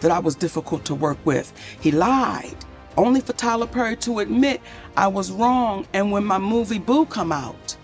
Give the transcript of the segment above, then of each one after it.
that I was difficult to work with. He lied, only for Tyler Perry to admit I was wrong. And when my movie Boo come out,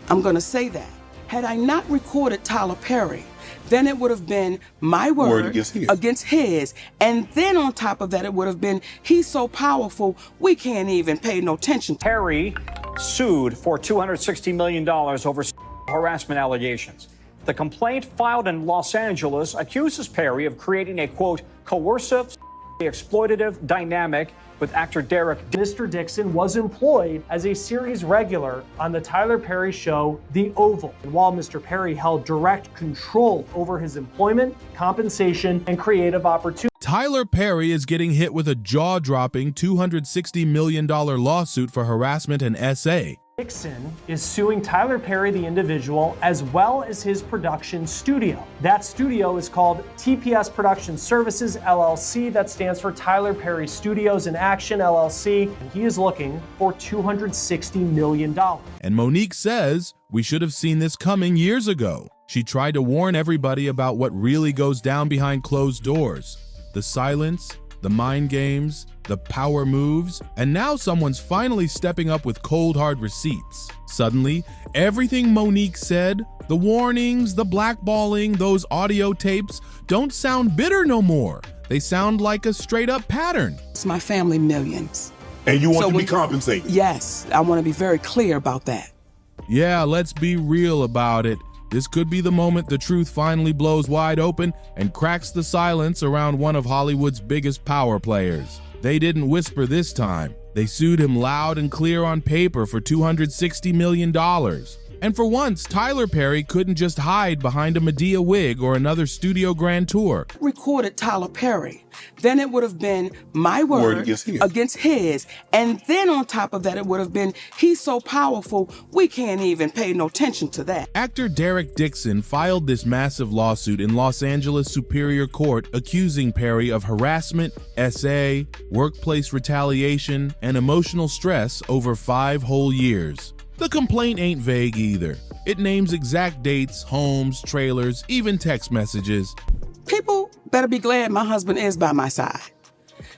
I'm gonna say that. Had I not recorded Tyler Perry, then it would have been my word against his. And then on top of that, it would have been, he's so powerful, we can't even pay no attention. Perry sued for $260 million over harassment allegations. The complaint filed in Los Angeles accuses Perry of creating a, quote, coercive, exploitative dynamic with actor Derek. Mr. Dixon was employed as a series regular on the Tyler Perry show, The Oval. And while Mr. Perry held direct control over his employment, compensation, and creative opportunities. Tyler Perry is getting hit with a jaw-dropping $260 million lawsuit for harassment and SA. Dixon is suing Tyler Perry, the individual, as well as his production studio. That studio is called TPS Production Services, LLC. That stands for Tyler Perry Studios in Action, LLC. And he is looking for $260 million. And Monique says we should have seen this coming years ago. She tried to warn everybody about what really goes down behind closed doors. The silence, the mind games, the power moves, and now someone's finally stepping up with cold hard receipts. Suddenly, everything Monique said, the warnings, the blackballing, those audio tapes, don't sound bitter no more. They sound like a straight up pattern. It's my family millions. And you want to be compensated? Yes, I want to be very clear about that. Yeah, let's be real about it. This could be the moment the truth finally blows wide open and cracks the silence around one of Hollywood's biggest power players. They didn't whisper this time. They sued him loud and clear on paper for $260 million. And for once, Tyler Perry couldn't just hide behind a Medea wig or another studio grand tour. Recorded Tyler Perry, then it would have been my word against his. And then on top of that, it would have been, he's so powerful, we can't even pay no attention to that. Actor Derek Dixon filed this massive lawsuit in Los Angeles Superior Court accusing Perry of harassment, SA, workplace retaliation, and emotional stress over 5 whole years. The complaint ain't vague either. It names exact dates, homes, trailers, even text messages. People better be glad my husband is by my side,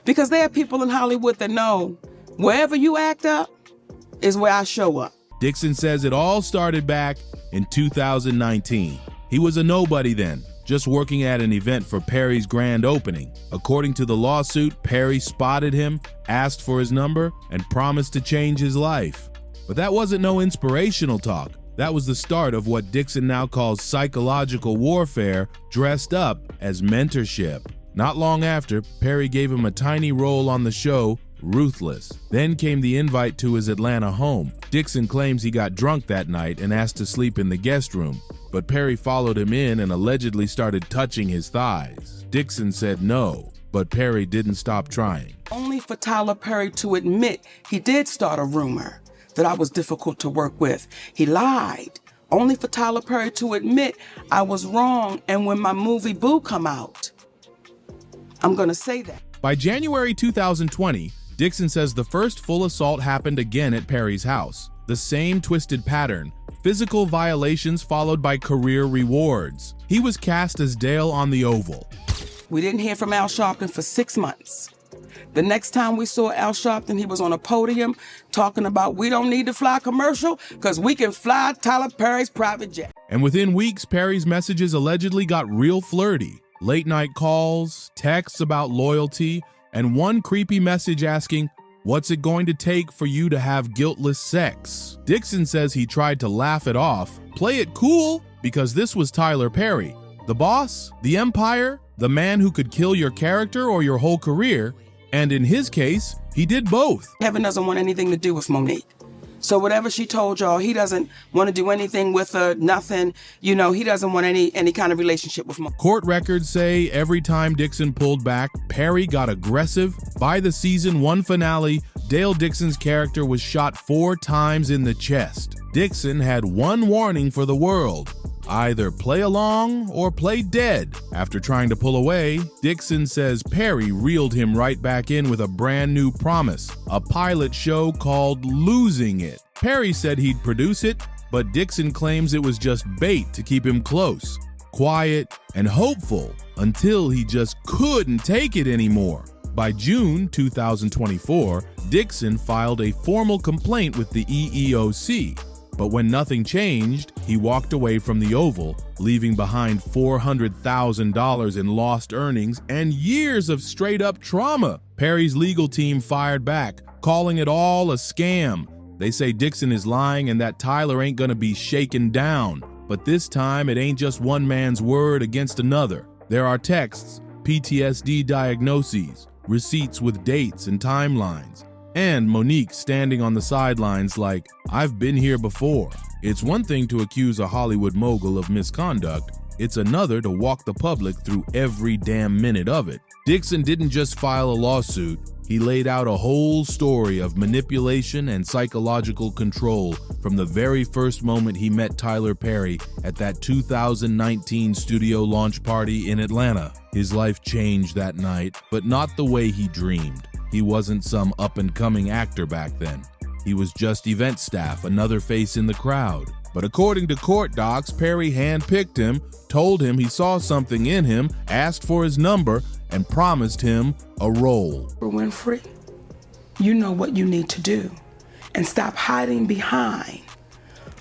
because there are people in Hollywood that know wherever you act up is where I show up. Dixon says it all started back in 2019. He was a nobody then, just working at an event for Perry's grand opening. According to the lawsuit, Perry spotted him, asked for his number, and promised to change his life. But that wasn't no inspirational talk. That was the start of what Dixon now calls psychological warfare, dressed up as mentorship. Not long after, Perry gave him a tiny role on the show, Ruthless. Then came the invite to his Atlanta home. Dixon claims he got drunk that night and asked to sleep in the guest room, but Perry followed him in and allegedly started touching his thighs. Dixon said no, but Perry didn't stop trying. Only for Tyler Perry to admit he did start a rumor that I was difficult to work with. He lied, only for Tyler Perry to admit I was wrong. And when my movie Boo come out, I'm gonna say that. By January 2020, Dixon says the first full assault happened again at Perry's house. The same twisted pattern, physical violations followed by career rewards. He was cast as Dale on The Oval. We didn't hear from Al Sharpton for 6 months. The next time we saw Al Sharpton, he was on a podium talking about we don't need to fly commercial because we can fly Tyler Perry's private jet. And within weeks, Perry's messages allegedly got real flirty. Late night calls, texts about loyalty, and one creepy message asking, "What's it going to take for you to have guiltless sex?" Dixon says he tried to laugh it off, play it cool, because this was Tyler Perry. The boss, the empire, the man who could kill your character or your whole career. And in his case, he did both. Kevin doesn't want anything to do with Monique. So whatever she told y'all, he doesn't want to do anything with her, nothing. You know, he doesn't want any kind of relationship with Monique. Court records say every time Dixon pulled back, Perry got aggressive. By the season 1 finale, Dale Dixon's character was shot 4 times in the chest. Dixon had one warning for the world: either play along or play dead. After trying to pull away, Dixon says Perry reeled him right back in with a brand new promise, a pilot show called Losing It. Perry said he'd produce it, but Dixon claims it was just bait to keep him close. quiet, and hopeful until he just couldn't take it anymore. By June 2024, Dixon filed a formal complaint with the EEOC, but when nothing changed, he walked away from the Oval, leaving behind $400,000 in lost earnings and years of straight-up trauma. Perry's legal team fired back, calling it all a scam. They say Dixon is lying and that Tyler ain't gonna be shaken down. But this time, it ain't just one man's word against another. There are texts, PTSD diagnoses, receipts with dates and timelines, and Monique standing on the sidelines like, I've been here before. It's one thing to accuse a Hollywood mogul of misconduct. It's another to walk the public through every damn minute of it. Dixon didn't just file a lawsuit. He laid out a whole story of manipulation and psychological control from the very first moment he met Tyler Perry at that 2019 studio launch party in Atlanta. His life changed that night, but not the way he dreamed. He wasn't some up-and-coming actor back then. He was just event staff, another face in the crowd. But according to court docs, Perry handpicked him, told him he saw something in him, asked for his number, and promised him a role. Winfrey, you know what you need to do, and stop hiding behind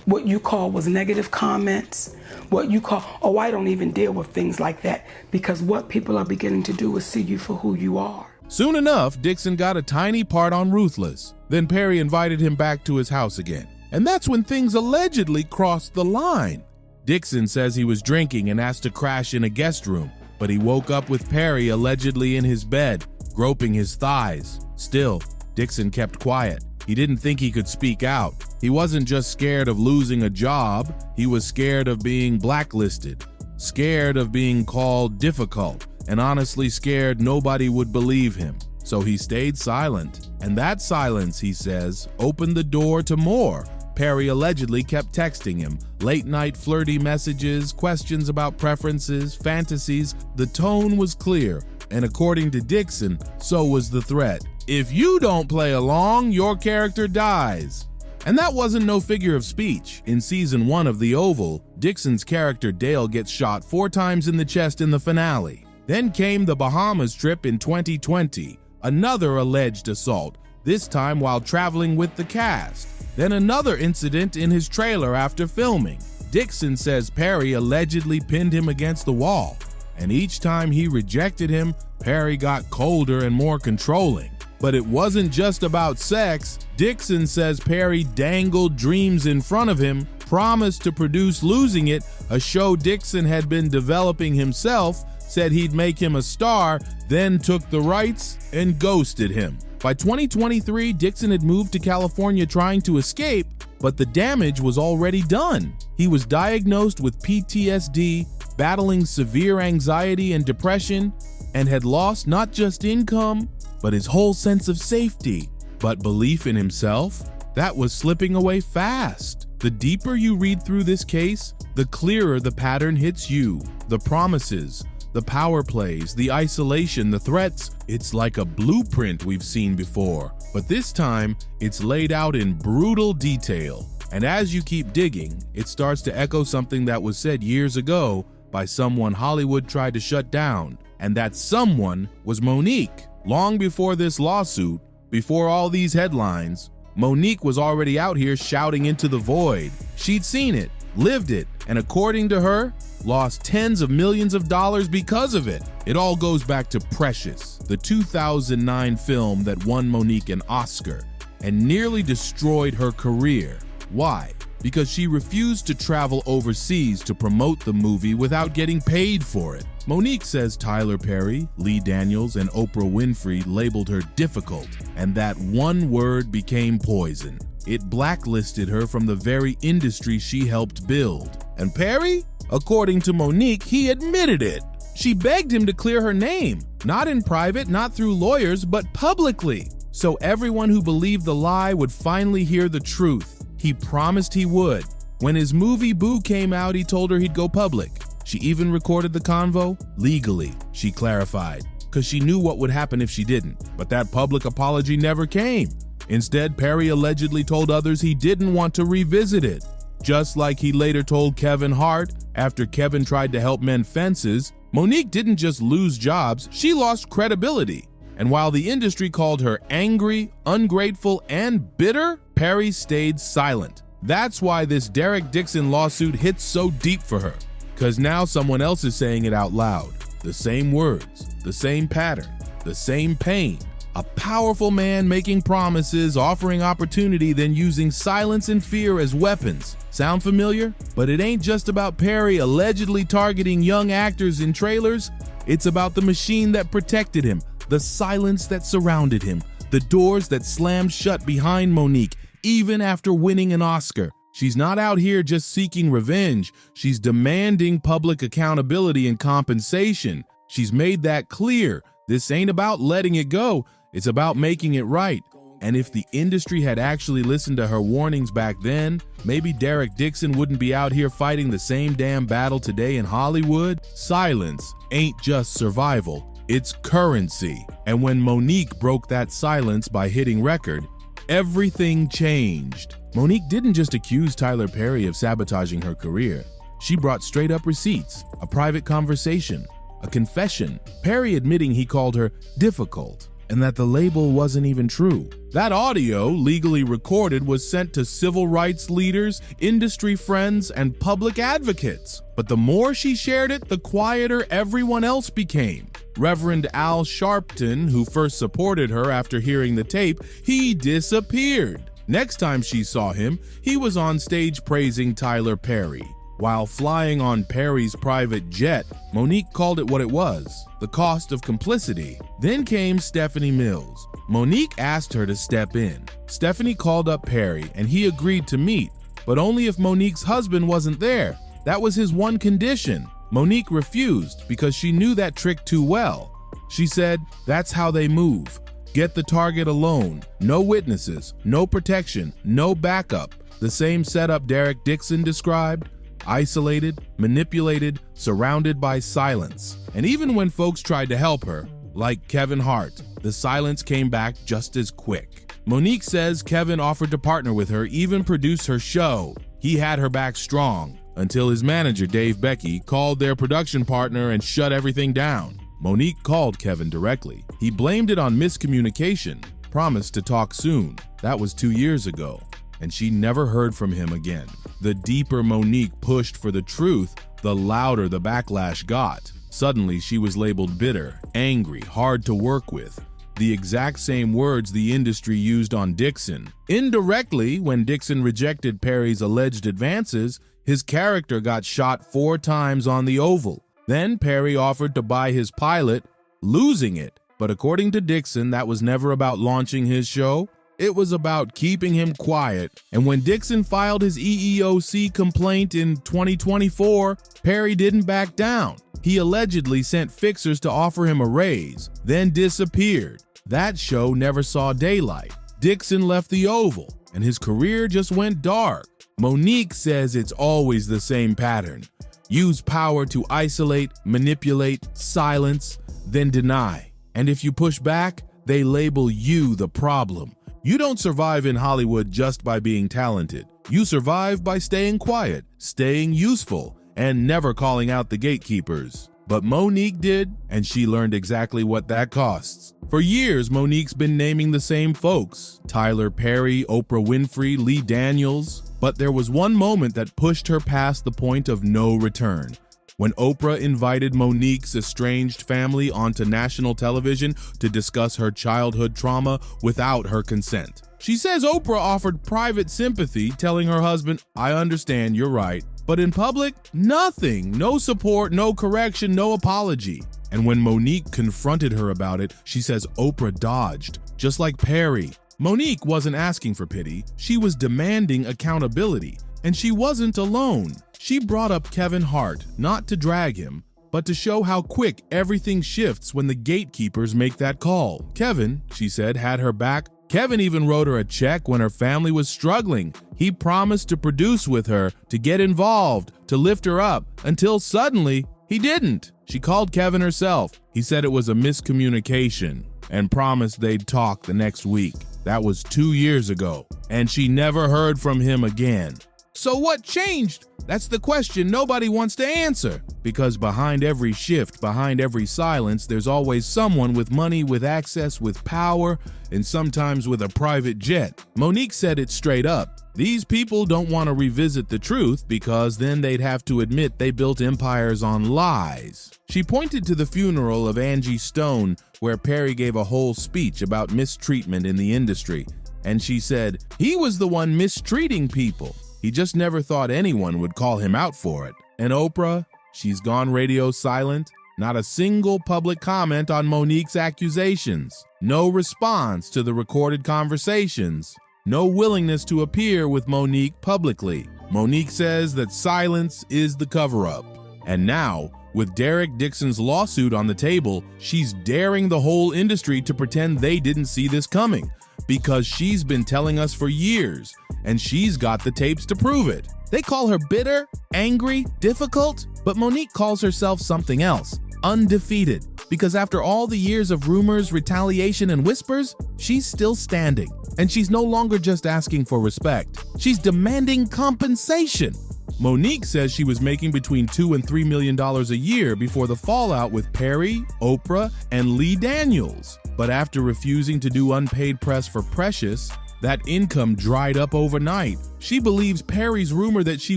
what you call was negative comments, what you call, oh, I don't even deal with things like that, because what people are beginning to do is see you for who you are. Soon enough, Dixon got a tiny part on Ruthless. Then Perry invited him back to his house again. And that's when things allegedly crossed the line. Dixon says he was drinking and asked to crash in a guest room, but he woke up with Perry allegedly in his bed, groping his thighs. Still, Dixon kept quiet. He didn't think he could speak out. He wasn't just scared of losing a job, he was scared of being blacklisted, scared of being called difficult, and honestly scared nobody would believe him. So he stayed silent. And that silence, he says, opened the door to more. Perry allegedly kept texting him, late-night flirty messages, questions about preferences, fantasies. The tone was clear, and according to Dixon, so was the threat. If you don't play along, your character dies. And that wasn't no figure of speech. In season 1 of The Oval, Dixon's character Dale gets shot 4 times in the chest in the finale. Then came the Bahamas trip in 2020, another alleged assault, this time while traveling with the cast. Then another incident in his trailer after filming. Dixon says Perry allegedly pinned him against the wall, and each time he rejected him, Perry got colder and more controlling. But it wasn't just about sex. Dixon says Perry dangled dreams in front of him, promised to produce Losing It, a show Dixon had been developing himself, said he'd make him a star, then took the rights and ghosted him. By 2023, Dixon had moved to California trying to escape, but the damage was already done. He was diagnosed with PTSD, battling severe anxiety and depression, and had lost not just income, but his whole sense of safety. But belief in himself? That was slipping away fast. The deeper you read through this case, the clearer the pattern hits you. The promises, the power plays, the isolation, the threats, it's like a blueprint we've seen before. But this time, it's laid out in brutal detail. And as you keep digging, it starts to echo something that was said years ago by someone Hollywood tried to shut down. And that someone was Monique. Long before this lawsuit, before all these headlines, Monique was already out here shouting into the void. She'd seen it, lived it, and according to her, lost tens of millions of dollars because of it. It all goes back to Precious, the 2009 film that won Monique an Oscar and nearly destroyed her career. Why? Because she refused to travel overseas to promote the movie without getting paid for it. Monique says Tyler Perry, Lee Daniels, and Oprah Winfrey labeled her difficult, and that one word became poison. It blacklisted her from the very industry she helped build. And Perry? According to Monique, he admitted it. She begged him to clear her name, not in private, not through lawyers, but publicly, so everyone who believed the lie would finally hear the truth. He promised he would. When his movie Boo came out, he told her he'd go public. She even recorded the convo legally, she clarified, because she knew what would happen if she didn't. But that public apology never came. Instead, Perry allegedly told others he didn't want to revisit it. Just like he later told Kevin Hart after Kevin tried to help mend fences, Monique didn't just lose jobs, she lost credibility. And while the industry called her angry, ungrateful, and bitter, Perry stayed silent. That's why this Derek Dixon lawsuit hits so deep for her. Because now someone else is saying it out loud. The same words, the same pattern, the same pain. A powerful man making promises, offering opportunity, then using silence and fear as weapons. Sound familiar? But it ain't just about Perry allegedly targeting young actors in trailers. It's about the machine that protected him, the silence that surrounded him, the doors that slammed shut behind Monique, even after winning an Oscar. She's not out here just seeking revenge. She's demanding public accountability and compensation. She's made that clear. This ain't about letting it go. It's about making it right. And if the industry had actually listened to her warnings back then, maybe Derek Dixon wouldn't be out here fighting the same damn battle today in Hollywood. Silence ain't just survival, it's currency. And when Monique broke that silence by hitting record, everything changed. Monique didn't just accuse Tyler Perry of sabotaging her career. She brought straight up receipts, a private conversation, a confession, Perry admitting he called her difficult, and that the label wasn't even true. That audio, legally recorded, was sent to civil rights leaders, industry friends, and public advocates. But the more she shared it, the quieter everyone else became. Reverend Al Sharpton, who first supported her after hearing the tape, he disappeared. Next time she saw him, he was on stage praising Tyler Perry. While flying on Perry's private jet, Monique called it what it was, the cost of complicity. Then came Stephanie Mills. Monique asked her to step in. Stephanie called up Perry and he agreed to meet, but only if Monique's husband wasn't there. That was his one condition. Monique refused because she knew that trick too well. She said, "That's how they move. Get the target alone. No witnesses, no protection, no backup." The same setup Derek Dixon described. Isolated, manipulated, surrounded by silence. And even when folks tried to help her, like Kevin Hart, the silence came back just as quick. Monique says Kevin offered to partner with her, even produce her show. He had her back strong, until his manager, Dave Becky, called their production partner and shut everything down. Monique called Kevin directly. He blamed it on miscommunication, promised to talk soon. That was 2 years ago. And she never heard from him again. The deeper Monique pushed for the truth, the louder the backlash got. Suddenly, she was labeled bitter, angry, hard to work with. The exact same words the industry used on Dixon. Indirectly, when Dixon rejected Perry's alleged advances, his character got shot 4 times on the Oval. Then Perry offered to buy his pilot, losing it. But according to Dixon, that was never about launching his show. It was about keeping him quiet. And when Dixon filed his EEOC complaint in 2024, Perry didn't back down. He allegedly sent fixers to offer him a raise, then disappeared. That show never saw daylight. Dixon left the Oval, and his career just went dark. Monique says it's always the same pattern. Use power to isolate, manipulate, silence, then deny. And if you push back, they label you the problem. You don't survive in Hollywood just by being talented. You survive by staying quiet, staying useful, and never calling out the gatekeepers. But Monique did, and she learned exactly what that costs. For years, Monique's been naming the same folks: Tyler Perry, Oprah Winfrey, Lee Daniels. But there was one moment that pushed her past the point of no return. When Oprah invited Monique's estranged family onto national television to discuss her childhood trauma without her consent. She says Oprah offered private sympathy, telling her husband, "I understand, you're right." But in public, nothing. No support, no correction, no apology. And when Monique confronted her about it, she says Oprah dodged, just like Perry. Monique wasn't asking for pity. She was demanding accountability. And she wasn't alone. She brought up Kevin Hart, not to drag him, but to show how quick everything shifts when the gatekeepers make that call. Kevin, she said, had her back. Kevin even wrote her a check when her family was struggling. He promised to produce with her, to get involved, to lift her up, until suddenly, he didn't. She called Kevin herself. He said it was a miscommunication and promised they'd talk the next week. That was 2 years ago, and she never heard from him again. So what changed? That's the question nobody wants to answer. Because behind every shift, behind every silence, there's always someone with money, with access, with power, and sometimes with a private jet. Monique said it straight up. These people don't want to revisit the truth because then they'd have to admit they built empires on lies. She pointed to the funeral of Angie Stone, where Perry gave a whole speech about mistreatment in the industry. And she said, he was the one mistreating people. He just never thought anyone would call him out for it. And Oprah, she's gone radio silent. Not a single public comment on Monique's accusations. No response to the recorded conversations. No willingness to appear with Monique publicly. Monique says that silence is the cover-up. And now, with Derek Dixon's lawsuit on the table, she's daring the whole industry to pretend they didn't see this coming. Because she's been telling us for years, and she's got the tapes to prove it. They call her bitter, angry, difficult, but Monique calls herself something else, undefeated. Because after all the years of rumors, retaliation, and whispers, she's still standing. And she's no longer just asking for respect. She's demanding compensation. Monique says she was making between $2 and $3 million a year before the fallout with Perry, Oprah, and Lee Daniels. But after refusing to do unpaid press for Precious, that income dried up overnight. She believes Perry's rumor that she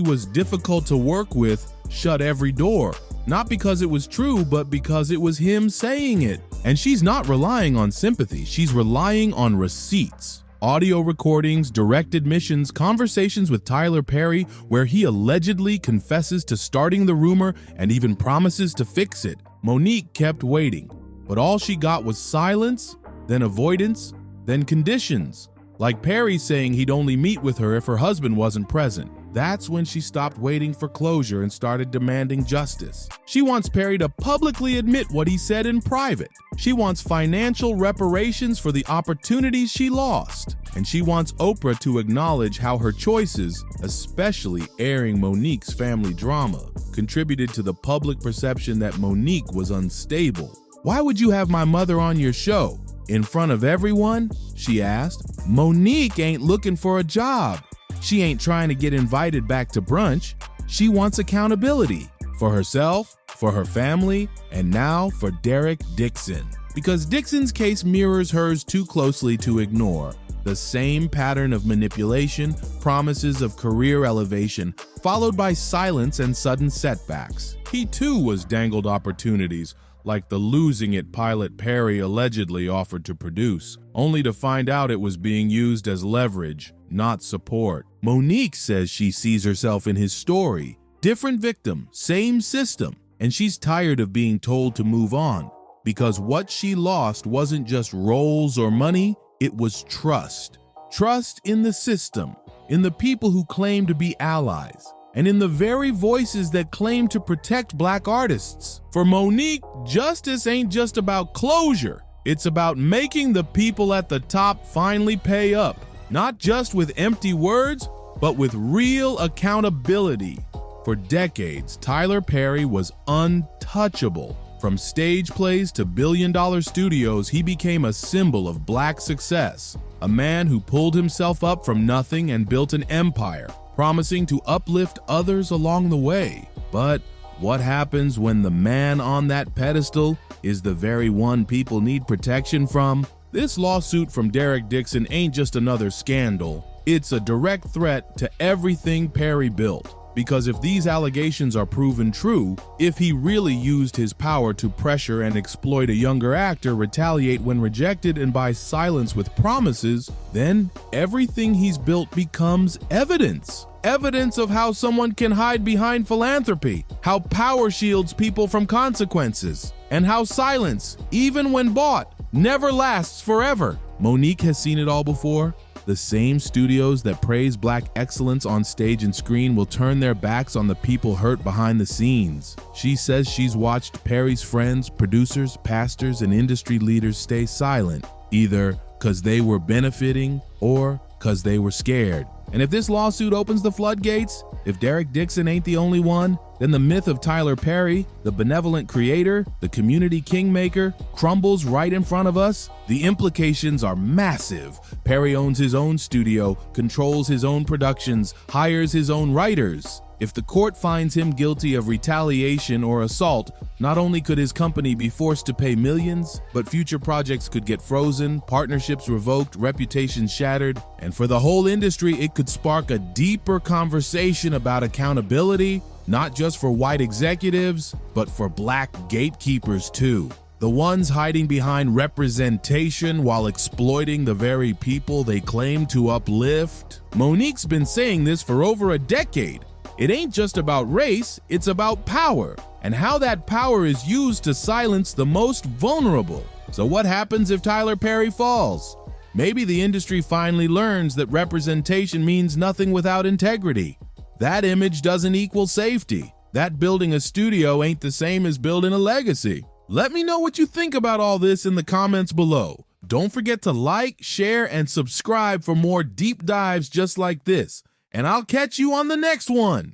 was difficult to work with shut every door. Not because it was true, but because it was him saying it. And she's not relying on sympathy. She's relying on receipts. Audio recordings, direct admissions, conversations with Tyler Perry where he allegedly confesses to starting the rumor and even promises to fix it. Monique kept waiting, but all she got was silence, then avoidance, then conditions. Like Perry saying he'd only meet with her if her husband wasn't present. That's when she stopped waiting for closure and started demanding justice. She wants Perry to publicly admit what he said in private. She wants financial reparations for the opportunities she lost. And she wants Oprah to acknowledge how her choices, especially airing Monique's family drama, contributed to the public perception that Monique was unstable. Why would you have my mother on your show? In front of everyone? She asked. Monique ain't looking for a job. She ain't trying to get invited back to brunch. She wants accountability for herself, for her family, and now for Derek Dixon. Because Dixon's case mirrors hers too closely to ignore. The same pattern of manipulation, promises of career elevation, followed by silence and sudden setbacks. He too was dangled opportunities, like the losing it pilot Perry allegedly offered to produce, only to find out it was being used as leverage, not support. Monique says she sees herself in his story. Different victim, same system, and she's tired of being told to move on, because what she lost wasn't just roles or money, it was trust. Trust in the system, in the people who claim to be allies, and in the very voices that claim to protect Black artists. For Monique, justice ain't just about closure. It's about making the people at the top finally pay up, not just with empty words, but with real accountability. For decades, Tyler Perry was untouchable. From stage plays to billion-dollar studios, he became a symbol of Black success, a man who pulled himself up from nothing and built an empire, promising to uplift others along the way. But what happens when the man on that pedestal is the very one people need protection from? This lawsuit from Derek Dixon ain't just another scandal. It's a direct threat to everything Perry built. Because if these allegations are proven true, if he really used his power to pressure and exploit a younger actor, retaliate when rejected, and buy silence with promises, then everything he's built becomes evidence. Evidence of how someone can hide behind philanthropy, how power shields people from consequences, and how silence, even when bought, never lasts forever. Monique has seen it all before. The same studios that praise Black excellence on stage and screen will turn their backs on the people hurt behind the scenes. She says she's watched Perry's friends, producers, pastors, and industry leaders stay silent, either because they were benefiting or because they were scared. And if this lawsuit opens the floodgates, if Derek Dixon ain't the only one, then the myth of Tyler Perry, the benevolent creator, the community kingmaker, crumbles right in front of us. The implications are massive. Perry owns his own studio, controls his own productions, hires his own writers. If the court finds him guilty of retaliation or assault, not only could his company be forced to pay millions, but future projects could get frozen, partnerships revoked, reputations shattered, and for the whole industry, it could spark a deeper conversation about accountability, not just for white executives, but for black gatekeepers too. The ones hiding behind representation while exploiting the very people they claim to uplift. Monique's been saying this for over a decade. It ain't just about race, it's about power, and how that power is used to silence the most vulnerable. So what happens if Tyler Perry falls? Maybe the industry finally learns that representation means nothing without integrity. That image doesn't equal safety. That building a studio ain't the same as building a legacy. Let me know what you think about all this in the comments below. Don't forget to like, share, and subscribe for more deep dives just like this. And I'll catch you on the next one.